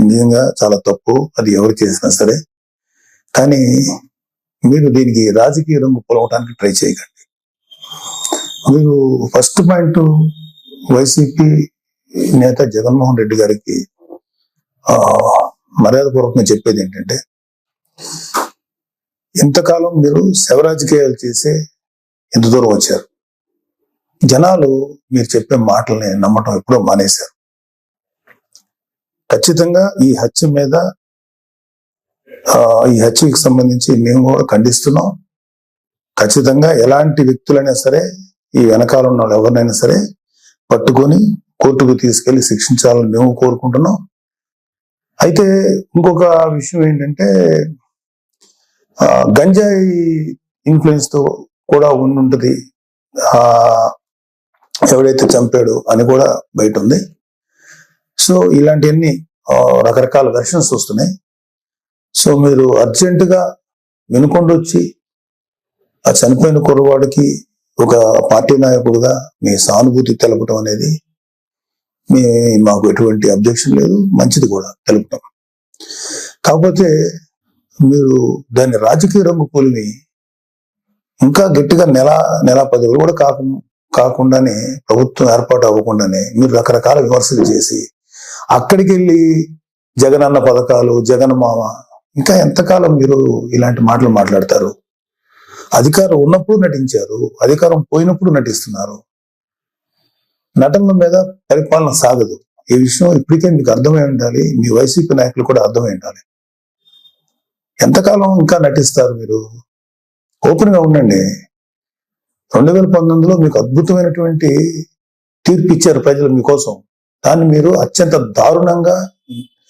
నిజంగా చాలా తప్పు, అది ఎవరు చేసినా సరే. కానీ మీరు దీనికి రాజకీయ రంగు పొలవటానికి ట్రై చేయకండి. మీరు ఫస్ట్ పాయింట్, వైసీపీ నేత జగన్మోహన్ రెడ్డి గారికి మర్యాదపూర్వకంగా చెప్పేది ఏంటంటే, ఇంతకాలం మీరు శవ రాజకీయాలు చేసే ఎంత దూరం వచ్చారు. జనాలు మీరు చెప్పే మాటల్ని నమ్మటం ఎప్పుడో మానేశారు. ఖచ్చితంగా ఈ హత్యకి సంబంధించి మేము కూడా ఖండిస్తున్నాం. ఖచ్చితంగా ఎలాంటి వ్యక్తులైనా సరే, ఈ వెనకాల ఉన్న వాళ్ళు ఎవరినైనా సరే పట్టుకొని కోర్టుకు తీసుకెళ్లి శిక్షించాలని మేము కోరుకుంటున్నాం. అయితే ఇంకొక విషయం ఏంటంటే, గంజాయి ఇన్ఫ్లుయెన్స్ తో కూడా ఉండుంటది ఎవడైతే చంపాడు అని కూడా బయట ఉంది. సో ఇలాంటివన్నీ రకరకాల వెర్షన్స్ వస్తున్నాయి. సో మీరు అర్జెంటుగా వినుకొండొచ్చి ఆ చనిపోయిన కుర్రవాడికి ఒక పార్టీ నాయకుడుగా మీ సానుభూతి తెలపడం అనేది మాకు ఎటువంటి అబ్జెక్షన్ లేదు, మంచిది కూడా తెలుపుతాం. కాకపోతే మీరు దాన్ని రాజకీయ రంగు పొలిమి ఇంకా గట్టిగా నెల 10 రోజులు కూడా కాకుండానే, ప్రభుత్వం ఏర్పాటు అవ్వకుండానే మీరు రకరకాల విమర్శలు చేసి అక్కడికి వెళ్ళి జగనన్న పథకాలు, జగన్ మామ, ఇంకా ఎంతకాలం మీరు ఇలాంటి మాటలు మాట్లాడతారు? అధికారం ఉన్నప్పుడు నటించారు, అధికారం పోయినప్పుడు నటిస్తున్నారు. నటనల మీద పరిపాలన సాగదు. ఈ విషయం ఇప్పటికే మీకు అర్థమై ఉండాలి, మీ వైసీపీ నాయకులు కూడా అర్థమై ఉండాలి. ఎంతకాలం ఇంకా నటిస్తారు మీరు? ఓపెన్ గా ఉండండి. 2019లో మీకు అద్భుతమైనటువంటి తీర్పు ఇచ్చారు ప్రజలు మీకోసం. దాన్ని మీరు అత్యంత దారుణంగా